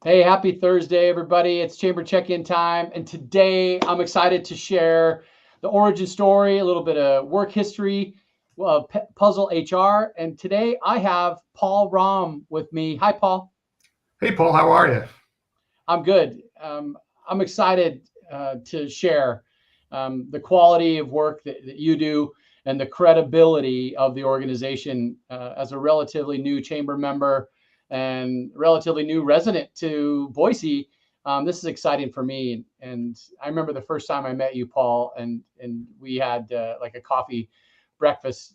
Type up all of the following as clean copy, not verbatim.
Hey, happy Thursday, everybody. It's Chamber Check-in time. And today I'm excited to share the origin story, a little bit of work history of Puzzle HR. And today I have Paul Rahm with me. Hi, Paul. Hey, Paul, how are you? I'm good. I'm excited to share the quality of work that you do and the credibility of the organization as a relatively new chamber member and relatively new resident to Boise. This is exciting for me. And I remember the first time I met you, Paul, and we had like a coffee breakfast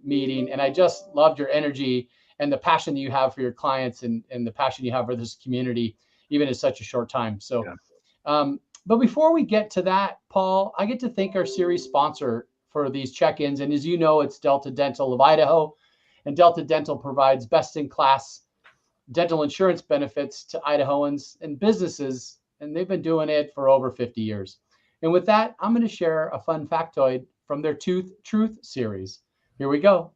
meeting. And I just loved your energy and the passion that you have for your clients and the passion you have for this community even in such a short time. So, Yeah. but before we get to that, Paul, I get to thank our series sponsor for these check-ins. And as you know, it's Delta Dental of Idaho. And Delta Dental provides best-in-class dental insurance benefits to Idahoans and businesses. And they've been doing it for over 50 years. And with that, I'm going to share a fun factoid from their Tooth Truth series. Here we go.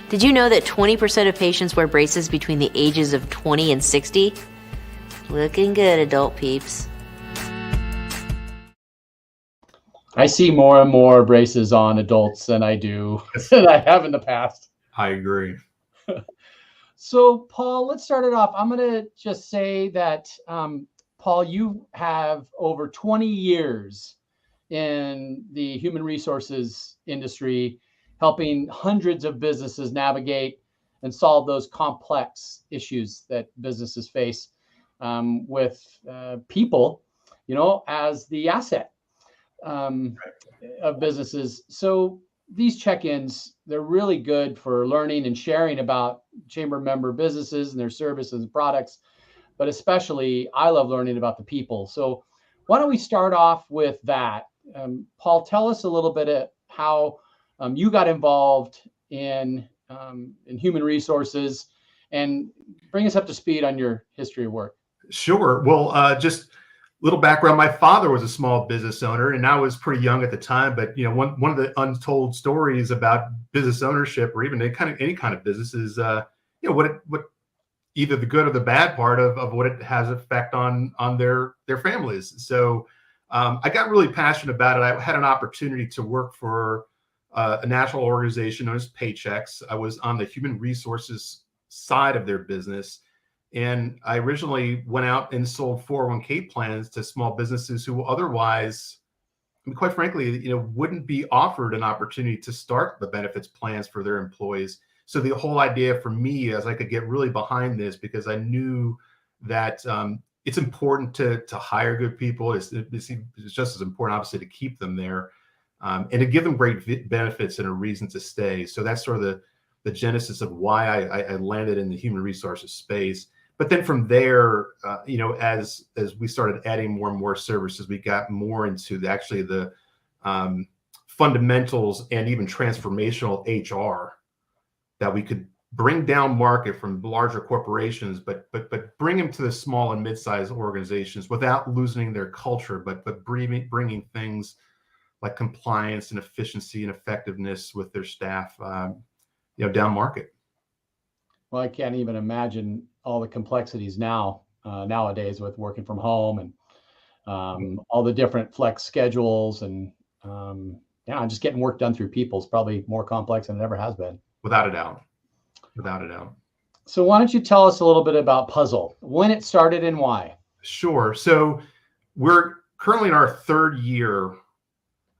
Did you know that 20% of patients wear braces between the ages of 20 and 60? Looking good, adult peeps. I see more and more braces on adults than I do than I have in the past. I agree. So, Paul, let's start it off. I'm going to just say that, Paul, you have over 20 years in the human resources industry, helping hundreds of businesses navigate and solve those complex issues that businesses face with people, as the asset of businesses. So these check-ins, they're really good for learning and sharing about chamber member businesses and their services and products, but especially I love learning about the people. So why don't we start off with that? Paul, tell us a little bit of how you got involved in human resources and bring us up to speed on your history of work. Sure. Well, just a little background. My father was a small business owner, and I was pretty young at the time. But one of the untold stories about business ownership, or even any kind of business, is what either the good or the bad part of what it has effect on their families. So I got really passionate about it. I had an opportunity to work for a national organization known as Paychex. I was on the human resources side of their business. And I originally went out and sold 401k plans to small businesses who otherwise, quite frankly, wouldn't be offered an opportunity to start the benefits plans for their employees. So the whole idea for me is I could get really behind this because I knew that it's important to hire good people. It's just as important, obviously, to keep them there and to give them great benefits and a reason to stay. So that's sort of the genesis of why I landed in the human resources space. But then from there, as we started adding more and more services, we got more into the fundamentals and even transformational HR that we could bring down market from larger corporations, but bring them to the small and mid-sized organizations without losing their culture, but bringing things like compliance and efficiency and effectiveness with their staff, down market. Well, I can't even imagine all the complexities nowadays with working from home and all the different flex schedules and just getting work done through people is probably more complex than it ever has been. Without a doubt. Without a doubt. So why don't you tell us a little bit about Puzzle, when it started and why? Sure. So we're currently in our third year.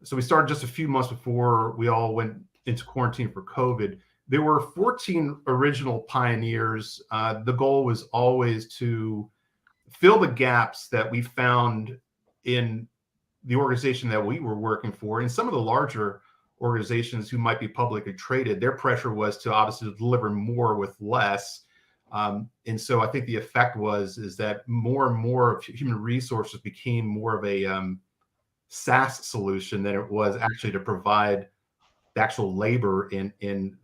So we started just a few months before we all went into quarantine for COVID. There were 14 original pioneers. The goal was always to fill the gaps that we found in the organization that we were working for. And some of the larger organizations who might be publicly traded, their pressure was to obviously deliver more with less. And so I think the effect is that more and more of human resources became more of a SaaS solution than it was actually to provide the actual labor in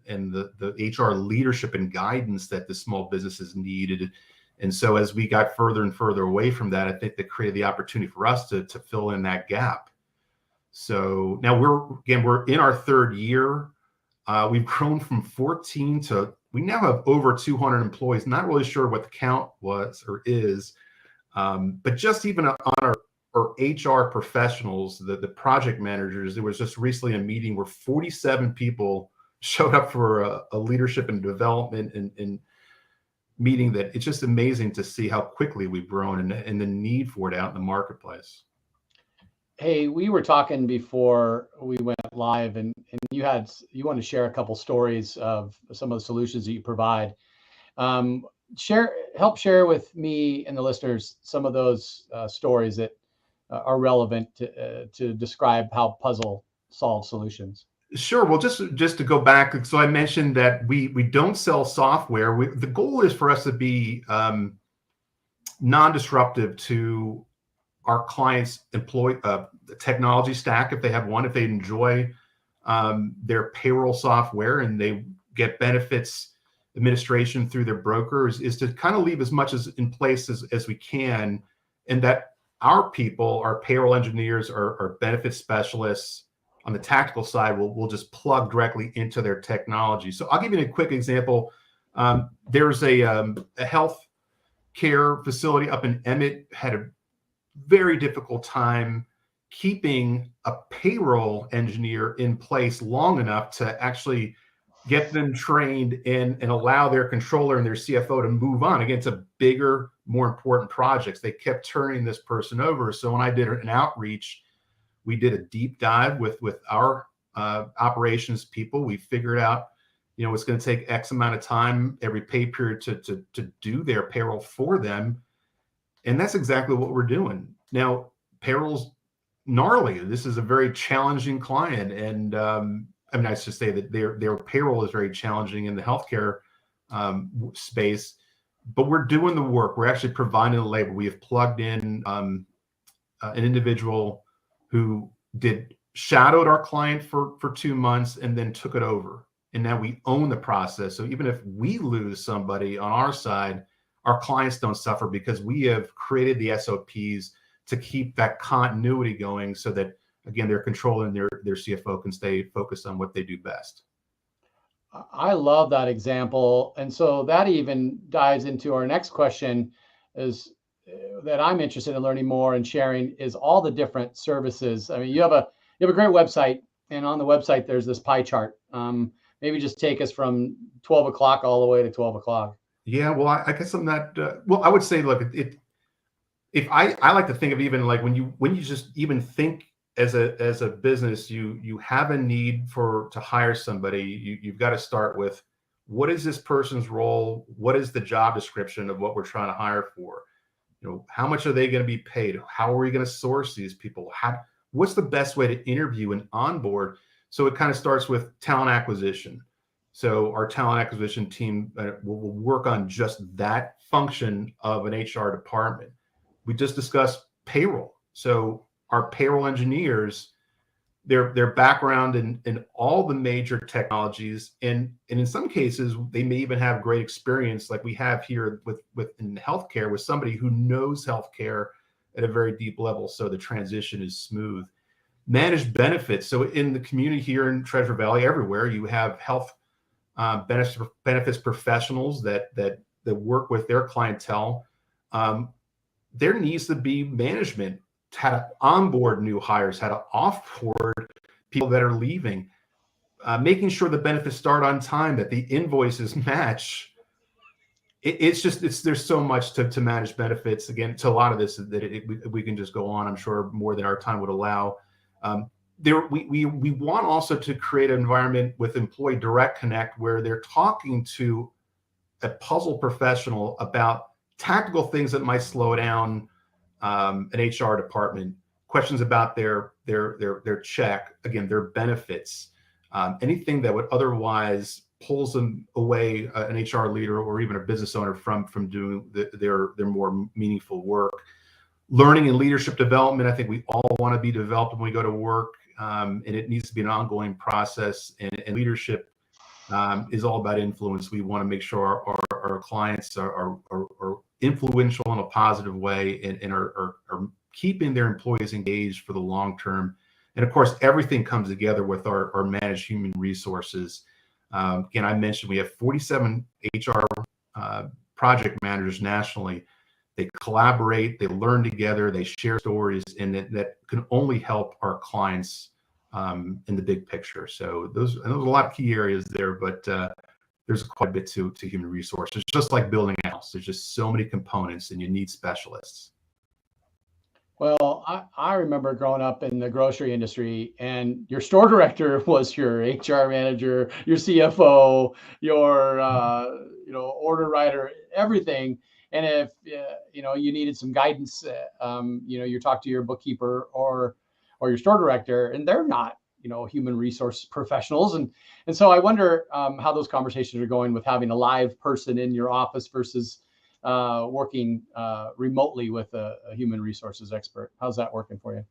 the HR leadership and guidance that the small businesses needed. And so as we got further and further away from that, I think that created the opportunity for us to fill in that gap. So now we're in our third year. We've grown from 14 to We now have over 200 employees. Not really sure what the count was or is, but just even on our HR professionals, the project managers, there was just recently a meeting where 47 people showed up for a leadership and development and meeting. That it's just amazing to see how quickly we've grown and the need for it out in the marketplace. Hey, we were talking before we went live, and you want to share a couple stories of some of the solutions that you provide. Help share with me and the listeners some of those stories that are relevant to describe how Puzzle solves solutions. Sure. Well, just to go back, so I mentioned that we don't sell software. The goal is for us to be non-disruptive to our clients' technology stack, if they have one, if they enjoy their payroll software and they get benefits administration through their brokers, is to kind of leave as much as in place as we can, and that our people, our payroll engineers, our benefit specialists on the tactical side will just plug directly into their technology. So I'll give you a quick example. There's a health care facility up in Emmett, had a very difficult time keeping a payroll engineer in place long enough to actually get them trained and allow their controller and their CFO to move on. Again, to bigger, more important projects. They kept turning this person over. So when I did an outreach, we did a deep dive with our operations people. We figured out, it's going to take X amount of time every pay period to do their payroll for them. And that's exactly what we're doing. Now, payroll's gnarly. This is a very challenging client. And I should say that their payroll is very challenging in the healthcare space, but we're doing the work. We're actually providing the labor. We have plugged in an individual who shadowed our client for 2 months and then took it over. And now we own the process. So even if we lose somebody on our side, our clients don't suffer because we have created the SOPs to keep that continuity going so that, again, their controller and their CFO can stay focused on what they do best. I love that example. And so that even dives into our next question is that I'm interested in learning more and sharing is all the different services. I mean, you have a great website, and on the website, there's this pie chart. Maybe just take us from 12 o'clock all the way to 12 o'clock. Yeah, well, I guess I'm not, I would say, look, if I like to think of even like when you just even think as a business, you have a need to hire somebody, you've got to start with, what is this person's role? What is the job description of what we're trying to hire for? How much are they going to be paid? How are we going to source these people? What's the best way to interview and onboard? So it kind of starts with talent acquisition. So our talent acquisition team will work on just that function of an HR department. We just discussed payroll. So our payroll engineers, their background in all the major technologies, and in some cases, they may even have great experience like we have here in healthcare with somebody who knows healthcare at a very deep level. So the transition is smooth. Managed benefits. So in the community here in Treasure Valley, everywhere, you have health benefits professionals that work with their clientele. There needs to be management, how to onboard new hires, how to offboard people that are leaving, making sure the benefits start on time, that the invoices match. There's so much to manage benefits. Again, to a lot of this that we can just go on, I'm sure, more than our time would allow. We want also to create an environment with employee direct connect where they're talking to a Puzzle professional about tactical things that might slow down an HR department, questions about their check, again, their benefits, anything that would otherwise pulls them away, an HR leader or even a business owner from doing their more meaningful work. Learning and leadership development, I think we all want to be developed when we go to work, and it needs to be an ongoing process. And leadership is all about influence. We want to make sure our clients are influential in a positive way and are keeping their employees engaged for the long term. And of course, everything comes together with our managed human resources. Again, I mentioned we have 47 HR project managers nationally. They collaborate, they learn together, they share stories, and that can only help our clients in the big picture. So there's a lot of key areas there, but there's quite a bit to human resources. Just like building a house, there's just so many components, and you need specialists. Well, I remember growing up in the grocery industry, and your store director was your HR manager, your CFO, your order writer, everything. And if you needed some guidance, you talk to your bookkeeper or your store director, and they're not human resource professionals. And so I wonder how those conversations are going with having a live person in your office versus working remotely with a human resources expert. How's that working for you?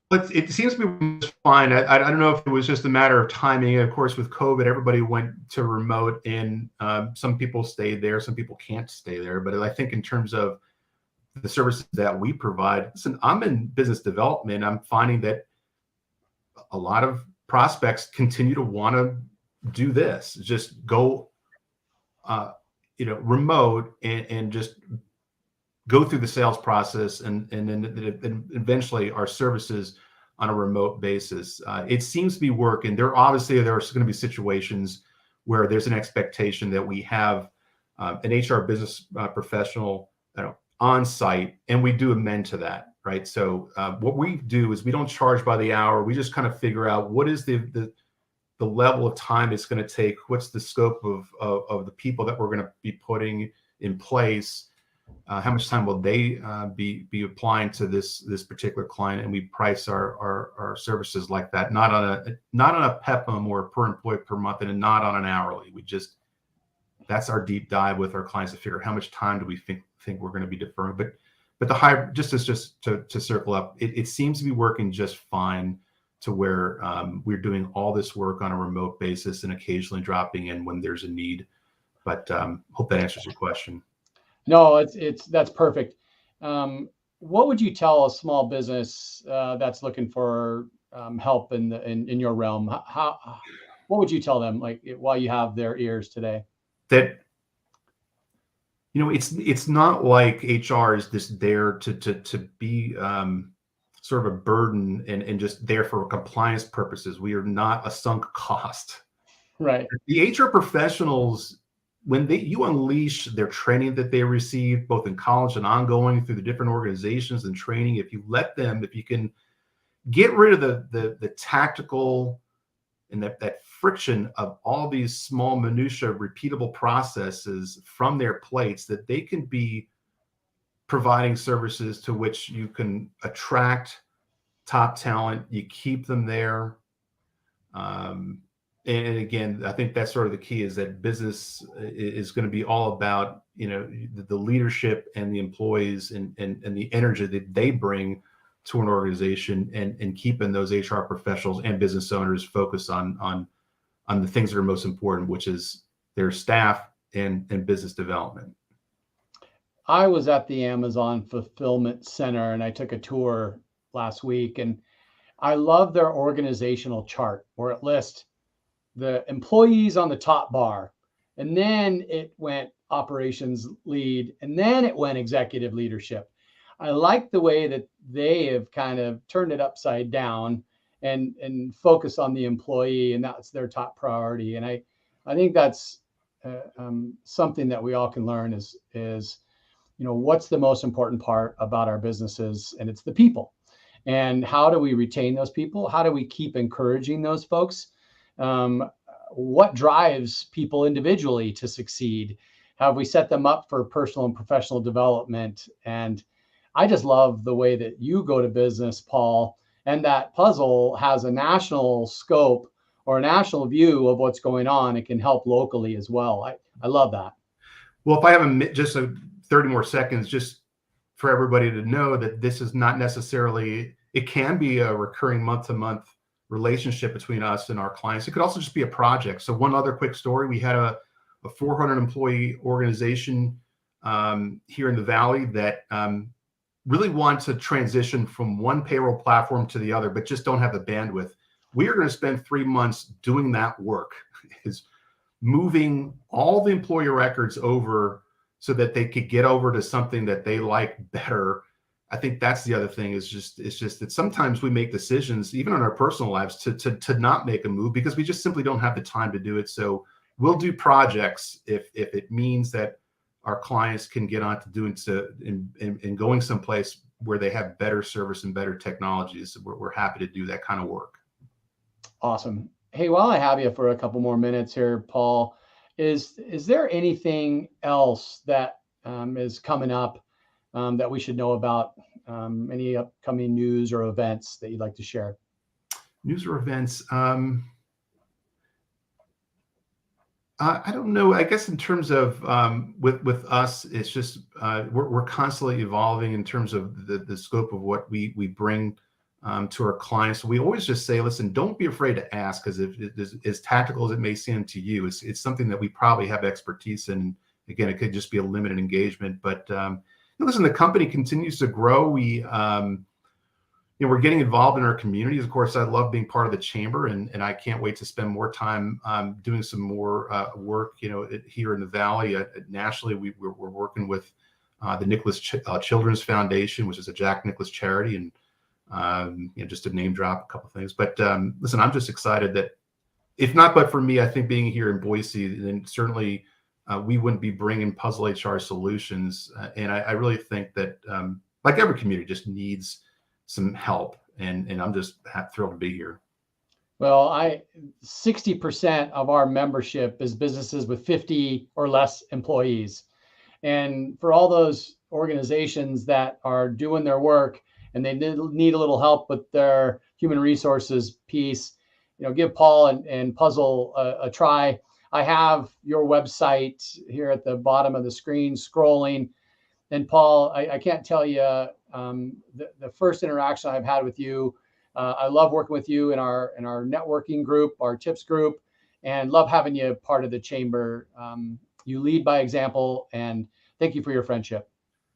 But it seems to be just fine. I don't know if it was just a matter of timing. Of course, with COVID, everybody went to remote, and some people stayed there, some people can't stay there. But I think in terms of the services that we provide, listen, I'm in business development. I'm finding that a lot of prospects continue to want to do this, just go remote and just go through the sales process and then eventually our services on a remote basis. It seems to be working. There are going to be situations where there's an expectation that we have an HR business professional on site, and we do amend to that, right? So what we do is we don't charge by the hour. We just kind of figure out what is the level of time it's going to take, what's the scope of the people that we're going to be putting in place, how much time will they be applying to this particular client, and we price our services like that, not on a PEPM or per employee per month, and not on an hourly. That's our deep dive with our clients to figure out how much time do we think we're going to be deferring. But the high, just to circle up, it seems to be working just fine, to where we're doing all this work on a remote basis and occasionally dropping in when there's a need. But hope that answers your question. No, that's perfect. What would you tell a small business that's looking for help in your realm? What would you tell them, like, while you have their ears today? That it's not like HR is just there to be sort of a burden and just there for compliance purposes. We are not a sunk cost. Right. The HR professionals, when you unleash their training that they receive, both in college and ongoing through the different organizations and training, if you can get rid of the tactical and that friction of all these small minutia repeatable processes from their plates, that they can be providing services to which you can attract top talent, you keep them there. And again, I think that's sort of the key, is that business is going to be all about, the leadership and the employees and the energy that they bring to an organization, and keeping those HR professionals and business owners focused on the things that are most important, which is their staff and business development. I was at the Amazon Fulfillment Center, and I took a tour last week, and I love their organizational chart, where it lists the employees on the top bar, and then it went operations lead, and then it went executive leadership. I like the way that they have kind of turned it upside down and focus on the employee, and that's their top priority. And I think that's something that we all can learn is what's the most important part about our businesses, and it's the people. And how do we retain those people? How do we keep encouraging those folks? What drives people individually to succeed? Have we set them up for personal and professional development? And I just love the way that you go to business, Paul, and that puzzle has a national scope or a national view of what's going on. It can help locally as well. I love that. Well, if I have just 30 more seconds, just for everybody to know that this is not necessarily, it can be a recurring month-to-month relationship between us and our clients. It could also just be a project. So one other quick story, we had a 400 employee organization here in the Valley that really want to transition from one payroll platform to the other, but just don't have the bandwidth. we are going to spend 3 months doing that work, is moving all the employee records over so that they could get over to something that they like better. I think that's the other thing, is it's just that sometimes we make decisions, even in our personal lives, to not make a move because we just simply don't have the time to do it. So we'll do projects if it means that our clients can get on to doing and going someplace where they have better service and better technologies. We're happy to do that kind of work. Awesome. Hey, while I have you for a couple more minutes here, Paul, is there anything else that is coming up that we should know about? Any upcoming news or events that you'd like to share? News or events? I don't know. I guess in terms of with us, it's just we're constantly evolving in terms of the scope of what we bring to our clients. So we always just say, listen, don't be afraid to ask, because if it is as tactical as it may seem to you, it's something that we probably have expertise in. Again, it could just be a limited engagement, but listen, the company continues to grow. We're getting involved in our communities. Of course, I love being part of the chamber, and I can't wait to spend more time doing some more work. Here in the Valley, nationally, we're working with the Nicholas Children's Foundation, which is a Jack Nicklaus charity, and just to name drop a couple things. But listen, I'm just excited that, if not but for me, I think being here in Boise, then certainly we wouldn't be bringing Puzzle HR solutions. And I really think that, like every community, just needs some help, and I'm just thrilled to be here. Well, 60% of our membership is businesses with 50 or less employees. And for all those organizations that are doing their work and they need a little help with their human resources piece, give Paul and Puzzle a try. I have your website here at the bottom of the screen scrolling. And Paul, I can't tell you the first interaction I've had with you. I love working with you in our networking group, our tips group, and love having you part of the chamber. You lead by example, and thank you for your friendship.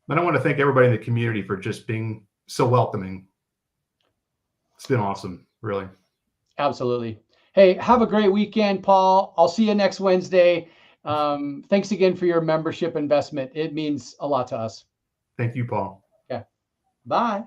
And I want to thank everybody in the community for just being so welcoming. It's been awesome, really. Absolutely. Hey, have a great weekend, Paul. I'll see you next Wednesday. Thanks again for your membership investment. It means a lot to us. Thank you, Paul. Okay. Bye.